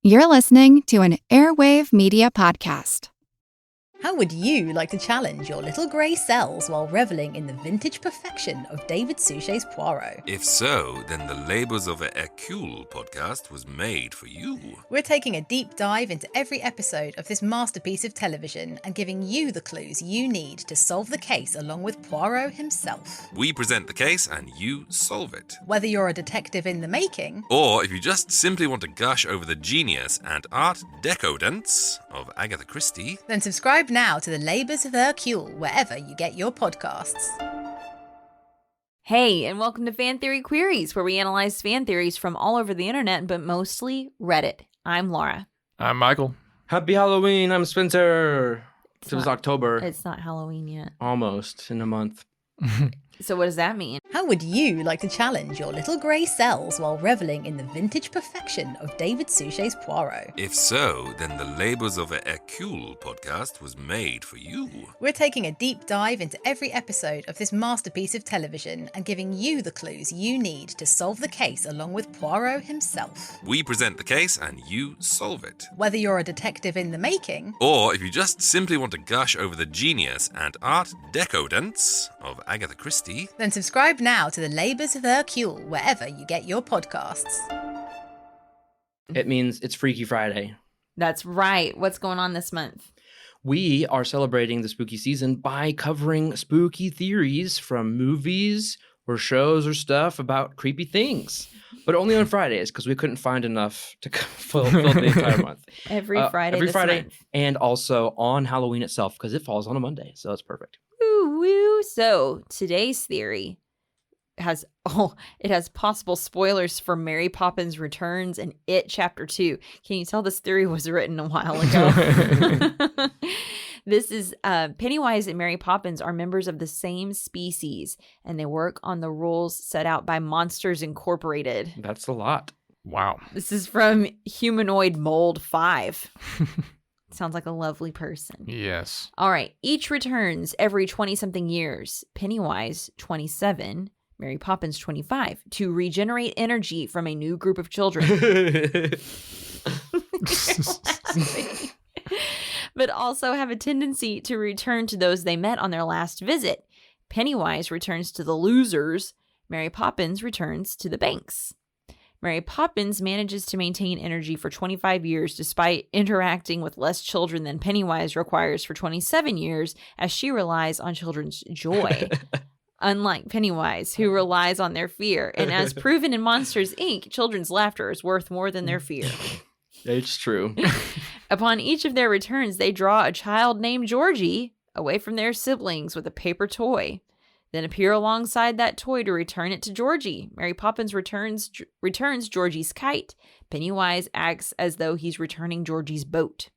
You're listening to an Airwave Media Podcast. How would you like to challenge your little grey cells while reveling in the vintage perfection of David Suchet's Poirot? If so, then the Labours of a Hercule podcast was made for you. We're taking a deep dive into every episode of this masterpiece of television and giving you the clues you need to solve the case along with Poirot himself. We present the case and you solve it. Whether you're a detective in the making, or if you just simply want to gush over the genius and art decadence of Agatha Christie, then subscribe now to the Labours of Hercule wherever you get your podcasts. Hey, and welcome to Fan Theory Queries, where we analyze fan theories from all over the internet, but mostly Reddit. I'm Laura. I'm Michael. Happy Halloween, I'm Spencer. It was October. It's not Halloween yet. Almost in a month. So what does that mean? How would you like to challenge your little grey cells while reveling in the vintage perfection of David Suchet's Poirot? if so, then the Labours of a Hercule podcast was made for you. We're taking a deep dive into every episode of this masterpiece of television and giving you the clues you need to solve the case along with Poirot himself. We present the case and you solve it. Whether you're a detective in the making, or if you just simply want to gush over the genius and art decadence of Agatha Christie, then subscribe now to the Labours of Hercule wherever you get your podcasts. It means it's Freaky Friday. That's right. What's going on this month? We are celebrating the spooky season by covering spooky theories from movies or shows or stuff about creepy things. But only on Fridays, because we couldn't find enough to fill the entire month. Every Friday month. And also on Halloween itself, because it falls on a Monday, so it's perfect. Woo woo. So today's theory has possible spoilers for Mary Poppins Returns and It Chapter 2. Can you tell this theory was written a while ago? This is Pennywise and Mary Poppins are members of the same species, and they work on the rules set out by Monsters Incorporated. That's a lot. Wow. This is from Humanoid Mold 5. Sounds like a lovely person. Yes. All right. Each returns every 20-something years. Pennywise, 27. Mary Poppins, 25. To regenerate energy from a new group of children. But also have a tendency to return to those they met on their last visit. Pennywise returns to the losers. Mary Poppins returns to the banks. Mary Poppins manages to maintain energy for 25 years despite interacting with less children than Pennywise requires for 27 years, as she relies on children's joy. Unlike Pennywise, who relies on their fear. And as proven in Monsters, Inc., children's laughter is worth more than their fear. It's true. Upon each of their returns, they draw a child named Georgie away from their siblings with a paper toy. Then appear alongside that toy to return it to Georgie. Mary Poppins returns Georgie's kite. Pennywise acts as though he's returning Georgie's boat.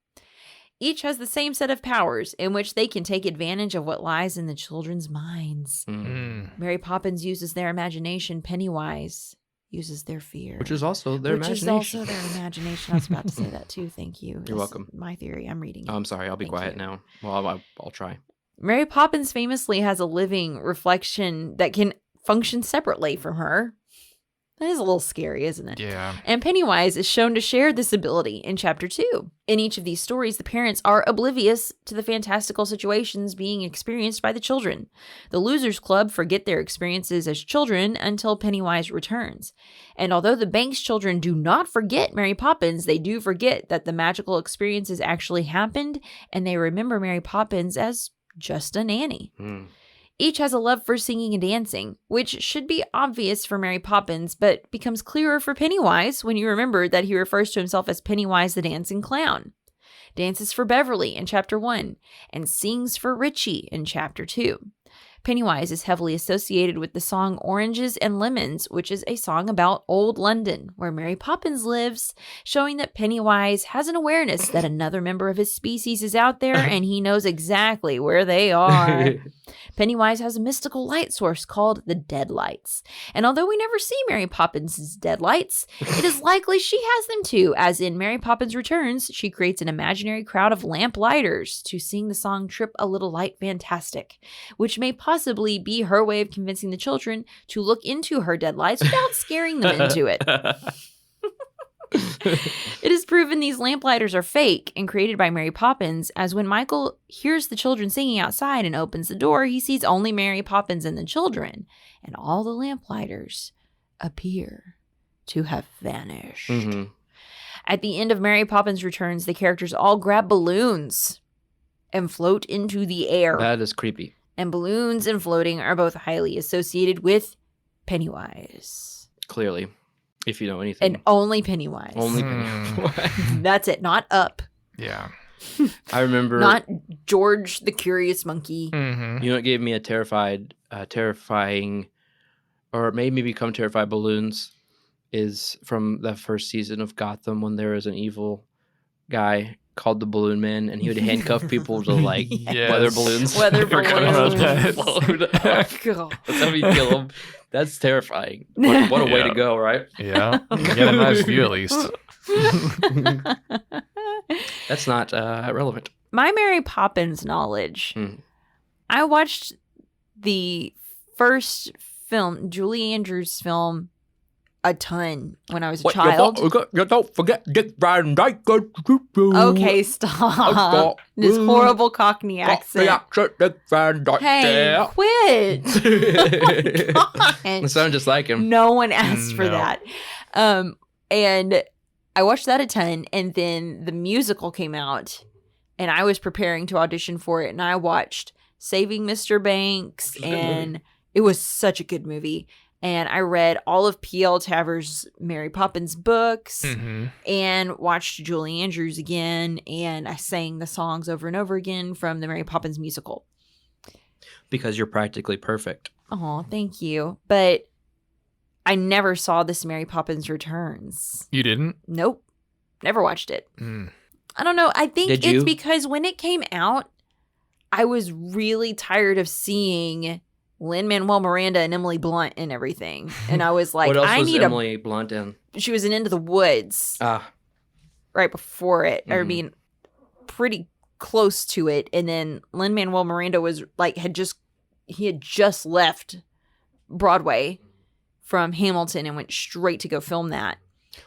Each has the same set of powers in which they can take advantage of what lies in the children's minds. Mary Poppins uses their imagination. Pennywise uses their fear. Which is also their imagination. Which is also their imagination. I was about to say that too. Thank you. You're welcome. My theory. I'm reading. Oh, I'm sorry. I'll be quiet now. Well, I'll try. Mary Poppins famously has a living reflection that can function separately from her. That is a little scary, isn't it? Yeah. And Pennywise is shown to share this ability in Chapter 2. In each of these stories, the parents are oblivious to the fantastical situations being experienced by the children. The Losers Club forget their experiences as children until Pennywise returns. And although the bank's children do not forget Mary Poppins, they do forget that the magical experiences actually happened, and they remember Mary Poppins as just a nanny. Each has a love for singing and dancing, which should be obvious for Mary Poppins, but becomes clearer for Pennywise when you remember that he refers to himself as Pennywise the Dancing Clown. Dances for Beverly in Chapter 1, and sings for Richie in Chapter 2. Pennywise is heavily associated with the song Oranges and Lemons, which is a song about Old London, where Mary Poppins lives, showing that Pennywise has an awareness that another member of his species is out there and he knows exactly where they are. Pennywise has a mystical light source called the Deadlights. And although we never see Mary Poppins' Deadlights, it is likely she has them too, as in Mary Poppins Returns, she creates an imaginary crowd of lamplighters to sing the song Trip a Little Light Fantastic, which may possibly be her way of convincing the children to look into her deadlights without scaring them into it. It is proven these lamplighters are fake and created by Mary Poppins, as when Michael hears the children singing outside and opens the door, he sees only Mary Poppins and the children, and all the lamplighters appear to have vanished. Mm-hmm. At the end of Mary Poppins Returns, the characters all grab balloons and float into the air. That is creepy. And balloons and floating are both highly associated with Pennywise. Clearly, if you know anything. And only Pennywise. Only Pennywise. That's it. Not Up. Yeah. I remember. Not George the Curious Monkey. Mm-hmm. You know what gave me a terrifying, or made me become terrified balloons is from the first season of Gotham when there was an evil guy called the Balloon Man, and he would handcuff people to like Yes. weather balloons. Weather Forgot about balloons. that. God. That's how you kill them. That's terrifying. What a way Yeah. to go, right? Yeah. You get a nice view at least. That's not relevant. My Mary Poppins knowledge. Hmm. I watched the first film, Julie Andrews' film, a ton when I was a child. You don't forget Dick Van Dyke. Okay, stop. This horrible Cockney accent. Dick Van Dyke. Hey, quit. It sounds just like him. No one asked for No. that. And I watched that a ton, and then the musical came out, and I was preparing to audition for it, and I watched Saving Mr. Banks, and it was such a good movie. And I read all of P.L. Taver's Mary Poppins books Mm-hmm. and watched Julie Andrews again, and I sang the songs over and over again from the Mary Poppins musical. Because you're practically perfect. Oh, thank you. But I never saw this Mary Poppins Returns. You didn't? Nope. Never watched it. Mm. I don't know. I think Did it's you? because when it came out, I was really tired of seeing Lin-Manuel Miranda and Emily Blunt and everything. And I was like, what else I was need Emily Blunt in? She was in Into the Woods right before it, or Mhm. being pretty close to it. And then Lin-Manuel Miranda was like, he had just left Broadway from Hamilton and went straight to go film that.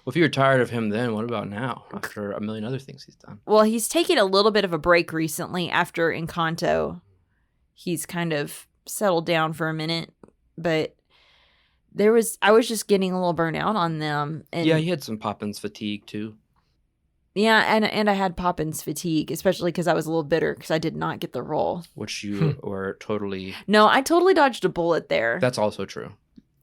Well, if you were tired of him then, what about now? After a million other things he's done. Well, he's taken a little bit of a break recently after Encanto. He's kind of settled down for a minute, but I was just getting a little burnt out on them. And Yeah, he had some Poppins fatigue too. yeah, and I had Poppins fatigue, especially because I was a little bitter because I did not get the role. Which you were totally. No, I totally dodged a bullet there That's also true.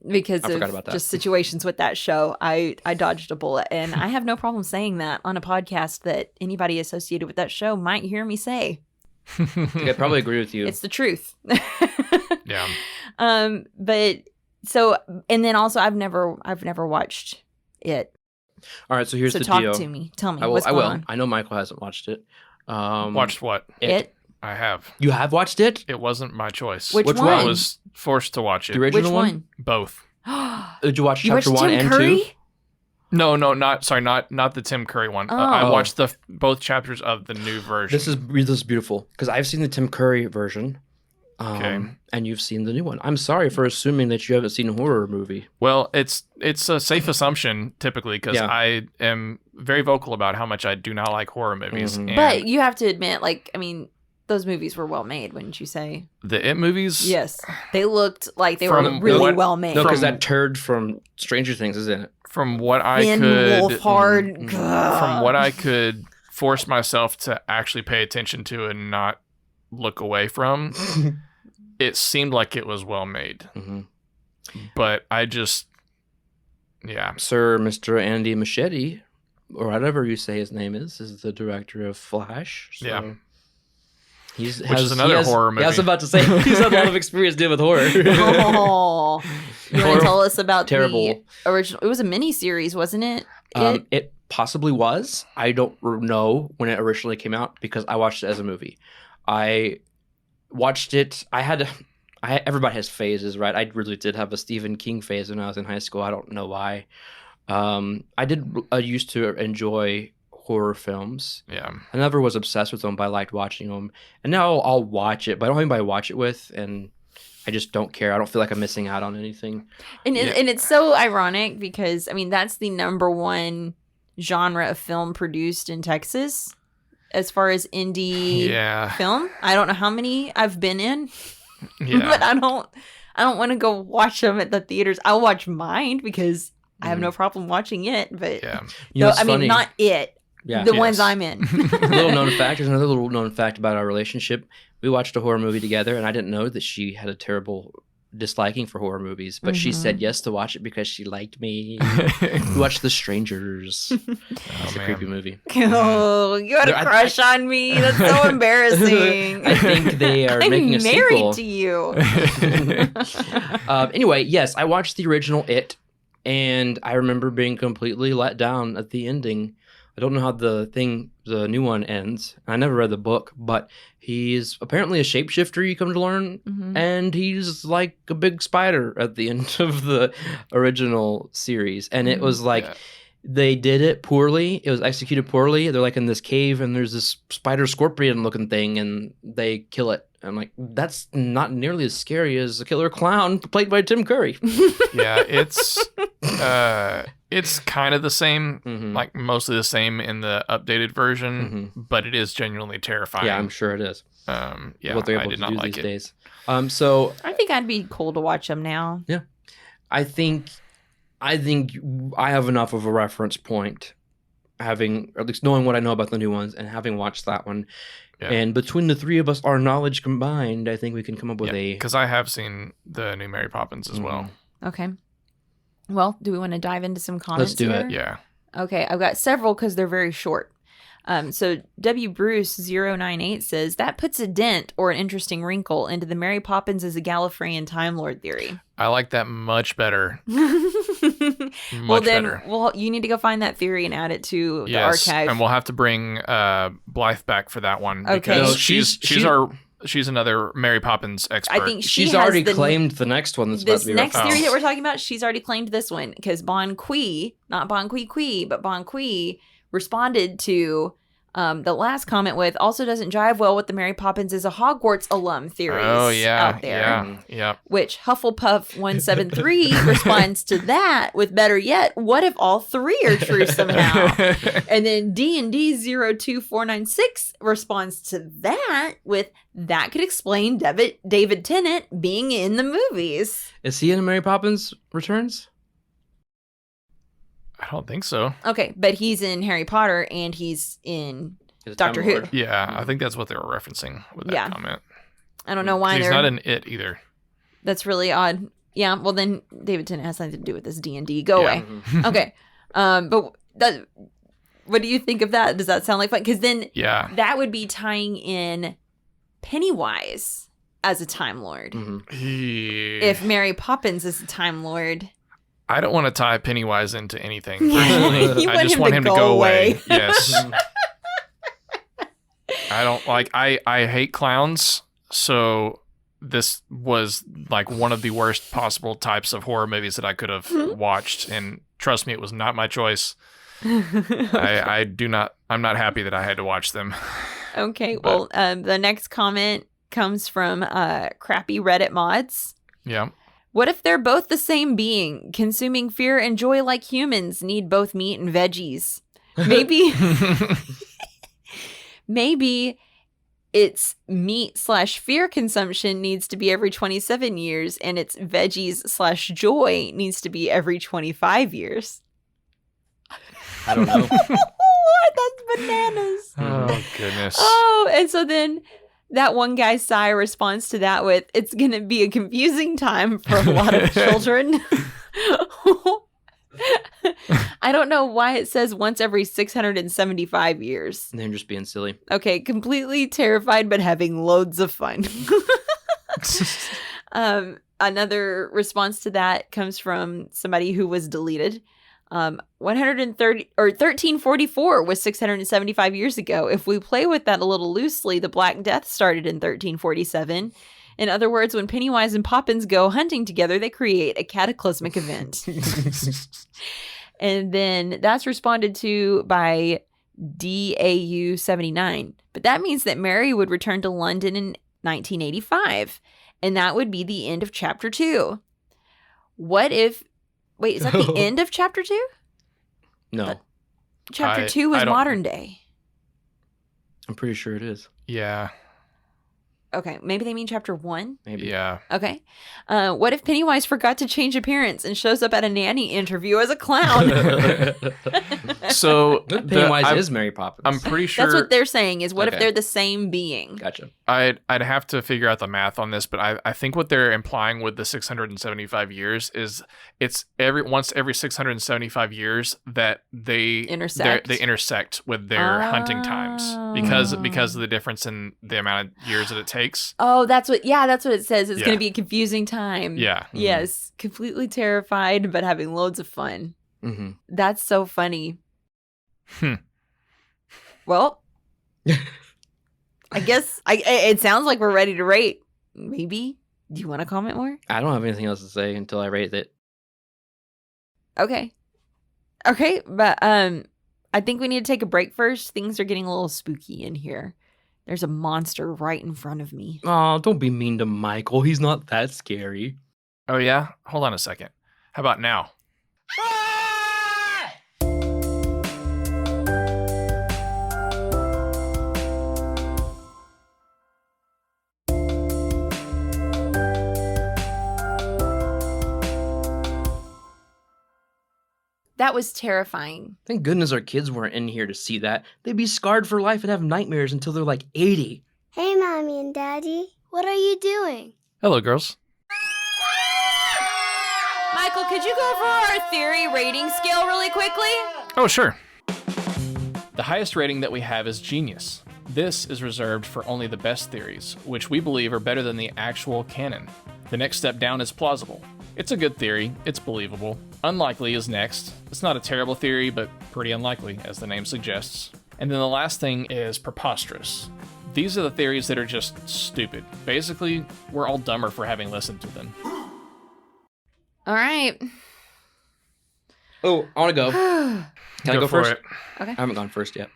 because I forgot of about that. just situations with that show. I dodged a bullet, and I have no problem saying that on a podcast that anybody associated with that show might hear me say. I probably agree with you. It's the truth. Yeah. But so, and then also I've never watched it. All right, so here's So the talk deal. to me. Tell me I will. what's I going will. on. I know Michael hasn't watched it. Watched what? It. I have. You have watched it? It wasn't my choice. Which Which one? I was forced to watch The it. original Which one? Both. Did you watch You chapter watched 1 Tim and Curry? 2? No, not the Tim Curry one. I Oh. watched both chapters of the new version. This is beautiful because I've seen the Tim Curry version. Okay. And you've seen the new one. I'm sorry for assuming that you haven't seen a horror movie. Well, it's a safe assumption typically because Yeah. I am very vocal about how much I do not like horror movies. Mhm. And But you have to admit, like, I mean, those movies were well made, wouldn't you say? the It movies, Yes, they looked like they were From really what- well made. No, because From- that turd from Stranger Things is in it. from what I Thin, could, Wolfhard. Mhm. from what I could force myself to actually pay attention to and not look away from, it seemed like it was well made. Mhm. But I just, yeah. Sir Mr. Andy Machete, or whatever you say his name is the director of Flash. So Yeah. Which is another horror movie. Yeah, I was about to say, he's had a lot of experience dealing with horror. Oh, you want to tell us about Terrible. the original? It was a mini series, wasn't it? It possibly was. I don't know when it originally came out because I watched it as a movie. I watched it. Everybody has phases, right? I really did have a Stephen King phase when I was in high school. I don't know why. I used to enjoy horror films. Yeah. I never was obsessed with them, but I liked watching them. And now I'll watch it, but I don't have anybody to watch it with, and I just don't care. I don't feel like I'm missing out on anything. And Yeah. and it's so ironic because I mean that's the number one genre of film produced in Texas as far as indie Yeah. film. I don't know how many I've been in, Yeah. but I don't want to go watch them at the theaters. I'll watch mine because I have no problem watching it. But Yeah. You know, no, it's I mean, funny. not it. Yeah. The ones Yes. I'm in. Little known fact. There's another little known fact about our relationship. We watched a horror movie together, and I didn't know that she had a terrible disliking for horror movies, but she said yes to watch it because she liked me. We watched The Strangers. It's a man. creepy movie. Oh, you had a I- crush on me. That's so embarrassing. I think they are I'm making a married sequel. to you. Anyway, yes, I watched the original It, and I remember being completely let down at the ending. I don't know how the new one ends. I never read the book, but he's apparently a shapeshifter, you come to learn, and he's like a big spider at the end of the original series. And it was like they did it poorly. It was executed poorly. They're like in this cave, and there's this spider scorpion looking thing, and they kill it. I'm like, that's not nearly as scary as a killer clown played by Tim Curry. Yeah, it's kind of the same, like mostly the same in the updated version, but it is genuinely terrifying. Yeah, I'm sure it is. Yeah, What they're I able did to not do like these it. days. So I think I'd be cool to watch them now. yeah, I think I have enough of a reference point, having or at least knowing what I know about the new ones and having watched that one. Yeah. And between the three of us, our knowledge combined, I think we can come up with a. Because I have seen the new Mary Poppins as well. Okay. Well, do we want to dive into some comments? Let's do it. here? Yeah. Okay, I've got several because they're very short. So W. Bruce 098 says that puts a dent or an interesting wrinkle into the Mary Poppins as a Gallifreyan Time Lord theory. I like that much better. Well, then, you need to go find that theory and add it to the archive. And we'll have to bring Blythe back for that one Okay. because No, she's another Mary Poppins expert. I think she She's has already the- claimed the next one that's about This to be next referenced. theory that we're talking about, she's already claimed this one because Bon Qui, not Bon Qui, but Bon Qui responded to the last comment with also doesn't jive well with the Mary Poppins is a Hogwarts alum theories out there. Yeah. Which Hufflepuff 173 responds to that with better yet, what if all three are true somehow? And then D&D 02496 responds to that with that could explain David Tennant being in the movies. Is he in Mary Poppins Returns? I don't think so. Okay, but he's in Harry Potter and he's in Is it Doctor Time Who. Lord? Yeah, I think that's what they were referencing with that comment. I don't know why He's they're not in it either. That's really odd. Yeah, well then David Tennant has something to do with this D&D. Go Yeah. away. Okay. But that what do you think of that? Does that sound like fun? Because then that would be tying in Pennywise as a Time Lord. If Mary Poppins is a Time Lord. I don't want to tie Pennywise into anything. You Personally. I want just him want to him to go go away. away. Yes. I don't like I hate clowns, so this was like one of the worst possible types of horror movies that I could have watched, and trust me, it was not my choice. I'm not happy that I had to watch them. Okay, well, the next comment comes from crappy Reddit mods. Yeah. What if they're both the same being, consuming fear and joy like humans, need both meat and veggies? Maybe its meat/fear consumption needs to be every 27 years and its veggies/joy needs to be every 25 years. I don't know. What? That's bananas. Oh, goodness. Oh, and so then that one guy, Sai, responds to that with, it's going to be a confusing time for a lot of children. I don't know why it says once every 675 years. They're just being silly. Okay, completely terrified but having loads of fun. Another response to that comes from somebody who was deleted. 1344 was 675 years ago. If we play with that a little loosely, the Black Death started in 1347. In other words, when Pennywise and Poppins go hunting together, they create a cataclysmic event. And then that's responded to by DAU 79. But that means that Mary would return to London in 1985. And that would be the end of chapter 2. What if... Wait, is that the end of chapter 2? No. Chapter 2 is modern day. I'm pretty sure it is. Yeah. Okay, maybe they mean chapter 1? Maybe. Yeah. Okay. What if Pennywise forgot to change appearance and shows up at a nanny interview as a clown? So Pennywise is Mary Poppins. I'm pretty sure That's what they're saying is what if Okay. they're the same being? Gotcha. I'd have to figure out the math on this, but I think what they're implying with the 675 years is it's once every 675 years that they Intersect. they intersect with their hunting times because of the difference in the amount of years that it takes. Oh, that's what it says. It's Yeah. going to be a confusing time. Yeah. Yes, completely terrified but having loads of fun. Mm-hmm. That's so funny. Hmm. Well, I guess it sounds like we're ready to rate. Maybe. Do you want to comment more? I don't have anything else to say until I rate it. Okay, but I think we need to take a break first. Things are getting a little spooky in here. There's a monster right in front of me. Oh, don't be mean to Michael. He's not that scary. Oh yeah? Hold on a second. How about now? That was terrifying. Thank goodness our kids weren't in here to see that. They'd be scarred for life and have nightmares until they're like 80. Hey, Mommy and Daddy. What are you doing? Hello, girls. Michael, could you go over our theory rating scale really quickly? Oh, sure. The highest rating that we have is genius. This is reserved for only the best theories, which we believe are better than the actual canon. The next step down is plausible. It's a good theory, it's believable. Unlikely is next. It's not a terrible theory, but pretty unlikely, as the name suggests. And then the last thing is preposterous. These are the theories that are just stupid. Basically, we're all dumber for having listened to them. All right. Oh, I want to go. Can I go for first? it. I haven't gone first yet.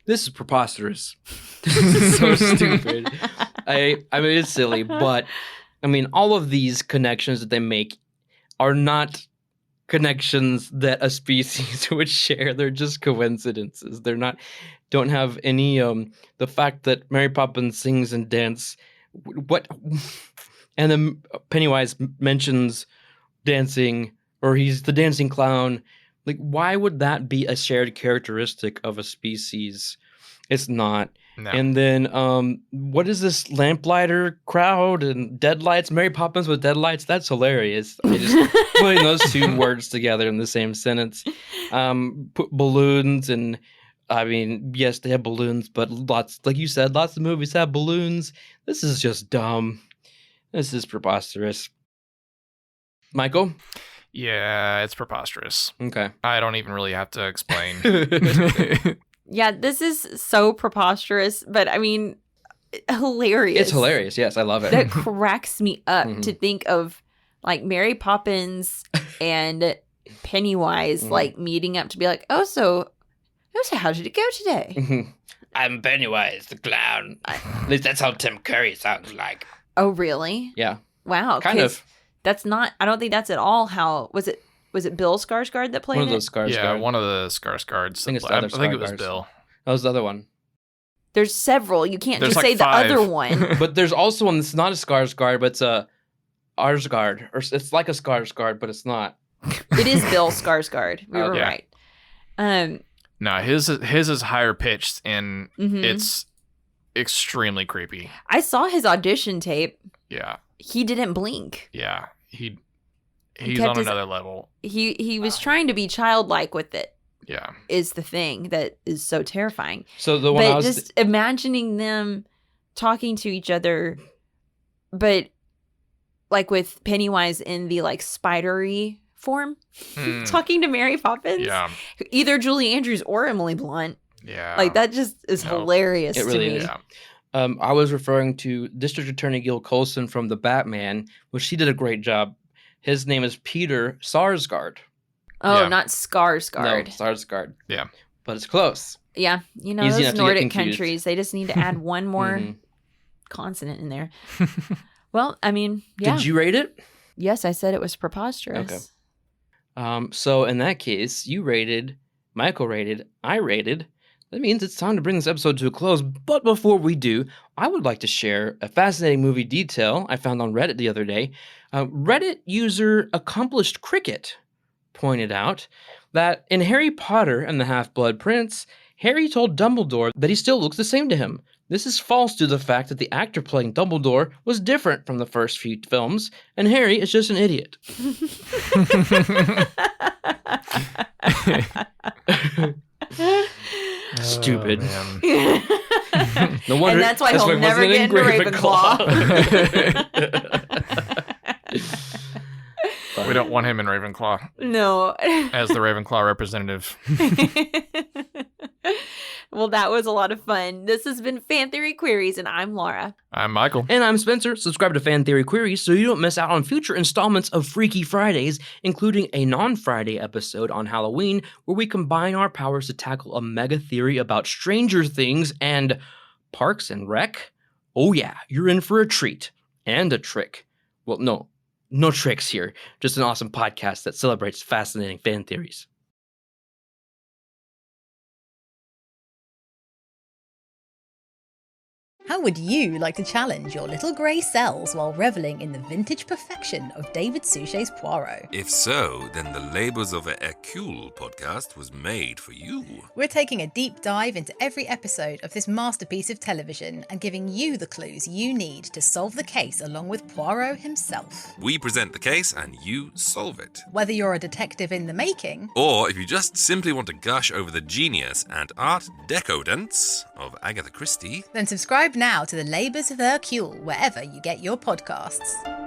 This is preposterous. This is so stupid. I mean, it's silly, but I mean, all of these connections that they make are not connections that a species would share. They're just coincidences. They're not, don't have any, the fact that Mary Poppins sings and dance, what, and then Pennywise mentions dancing, or he's the dancing clown. Like, why would that be a shared characteristic of a species? It's not. No. And then, what is this lamplighter crowd and deadlights? Mary Poppins with deadlights? That's hilarious. I just putting those two words together in the same sentence. Put balloons and, I mean, yes, they have balloons, but lots, like you said, lots of movies have balloons. This is just dumb. This is preposterous. Michael? Yeah, it's preposterous. Okay. I don't even really have to explain. Yeah, this is so preposterous, but I mean, hilarious. It's hilarious. Yes, I love it. That cracks me up Mhm. to think of like Mary Poppins and Pennywise like meeting up to be like, so how did it go today? I'm Pennywise, the clown. At least that's how Tim Curry sounds like. Oh, really? Yeah. Wow. Kind 'cause of. That's not, I don't think that's at all how, was it Bill Skarsgård that played One of it? those scars. Yeah, one of the Skarsgårds. I think it's the I other think it was Skarsgårds. Bill. That was the other one. There's several. You can't There's just like say 5. the other one. But there's also one that's not a Skarsgård, but it's a Arsgard. Or it's like a Skarsgård, but it's not. It is Bill Skarsgård. We were Yeah. right. No, his is higher pitched and Mhm. it's extremely creepy. I saw his audition tape. Yeah, He didn't blink. yeah. He's kept on his- another level. He was trying to be childlike with it. Yeah. Is the thing that is so terrifying. So the one I But was just imagining them talking to each other, but like with Pennywise in the like spidery form, Mm, talking to Mary Poppins. yeah. Either Julie Andrews or Emily Blunt. Yeah. Like that just is No. hilarious It to really me. is. Yeah. I was referring to District Attorney Gil Colson from The Batman, which he did a great job. His name is Peter Sarsgaard. Oh, Yeah. not Skarsgård. No, Sarsgaard. Yeah. But it's close. Yeah, you know, Easy enough those to get Nordic confused. countries, they just need to add one more Mhm. consonant in there. Well, I mean, yeah. Did you rate it? Yes, I said it was preposterous. Okay. So in that case, you rated Michael rated, I rated. That means it's time to bring this episode to a close. But before we do, I would like to share a fascinating movie detail I found on Reddit the other day. Reddit user Accomplished Cricket pointed out that in Harry Potter and the Half-Blood Prince, Harry told Dumbledore that he still looks the same to him. This is false due to the fact that the actor playing Dumbledore was different from the first few films, and Harry is just an idiot. Stupid. No wonder. And that's why he'll never get into Ravenclaw. We don't want him in Ravenclaw No. as the Ravenclaw representative. Well, that was a lot of fun. This has been Fan Theory Queries, and I'm Laura. I'm Michael. And I'm Spencer. Subscribe to Fan Theory Queries so you don't miss out on future installments of Freaky Fridays, including a non-Friday episode on Halloween where we combine our powers to tackle a mega theory about Stranger Things and Parks and Rec. Oh yeah, you're in for a treat. And a trick. Well, no tricks here. Just an awesome podcast that celebrates fascinating fan theories. How would you like to challenge your little grey cells while reveling in the vintage perfection of David Suchet's Poirot? If so, then the Labors of a Hercule podcast was made for you. We're taking a deep dive into every episode of this masterpiece of television and giving you the clues you need to solve the case along with Poirot himself. We present the case and you solve it. Whether you're a detective in the making, Or if you just simply want to gush over the genius and art decadence of Agatha Christie, then subscribe now to the Labours of Hercule wherever you get your podcasts.